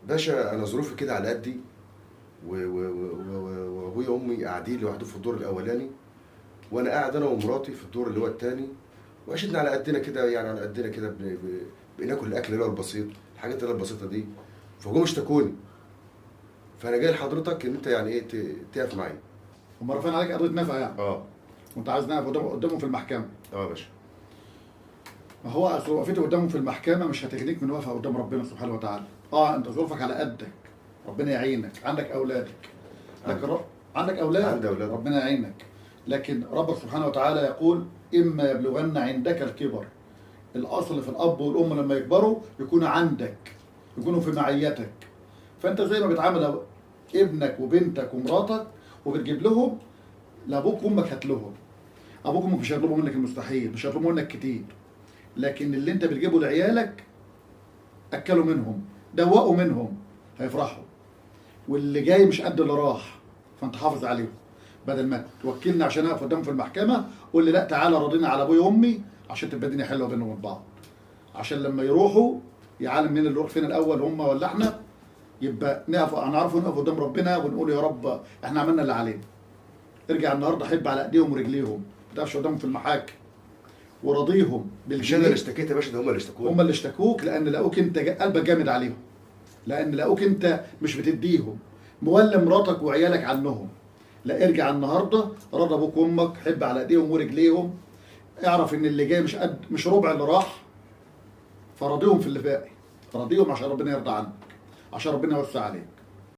باشا انا ظروفي كده على قدي، وابويا وامي قاعدين لوحدهم في الدور الاولاني، وانا قاعد انا ومراتي في الدور اللي هو التاني، وعشتنا على قدنا كده، يعني على قدنا كده بناكل الاكل اللي هو البسيط، الحاجات اللي هي البسيطه دي. فجم اشتكوني، فانا جاي لحضرتك ان انت يعني ايه تقف معايا. هم رافعين عليك قضيه نفقه يعني، اه. وانت عايز نقف قدامهم في المحكمه. اه يا باشا. ما هو اصل وقفتي قدامهم في المحكمه مش هتغنيك من وقفه قدام ربنا سبحانه وتعالى. انت ظروفك على قدك، ربنا يعينك، عندك اولادك، لكن عندك اولاد، عندي اولاد، ربنا يعينك. لكن ربك سبحانه وتعالى يقول: اما يبلغن عندك الكبر. الاصل في الاب والام لما يكبروا يكونوا عندك، يكونوا في معيتك. فانت زي ما بتعامل ابنك وبنتك ومراتك وبتجيب لهم، لابوك وامك هات لهم. ابوك وامك مش هيطلبوا منك المستحيل، مش هيطلبوا منك كتير، لكن اللي انت بتجيبه لعيالك اكلوا منهم، دوقوا منهم، هيفرحوا. واللي جاي مش قد اللي راح، فانت حافظ عليهم. بدل ما توكلني عشان اقف قدامهم في المحكمه، قول لي لا تعالى راضيني على ابويا وامي عشان تبقى الدنيا حلوه بينهم وبين بعض. عشان لما يروحوا يا عالم مين اللي يروح فين الاول، هم ولا احنا؟ يبقى نعرف نقف قدام ربنا ونقول يا رب احنا عملنا اللي علينا. ارجع النهارده حب على ايديهم ورجليهم، ما تقفش قدامهم في المحاكم، وراضيهم مش انا اللي اشتكيت يا باشا، ده هم اللي اشتكوني. هم اللي اشتكوك لان لقوك انت قلبك جامد عليهم، لان لقوك انت مش بتديهم، مولي مراتك وعيالك عنهم. لا، ارجع النهارده راضي ابوك وامك، حب على ايديهم ورجليهم، اعرف ان اللي جاي مش ربع اللي راح، فراضيهم في اللي باقي، راضيهم عشان ربنا يرضى عنك، عشان ربنا يوسع عليك.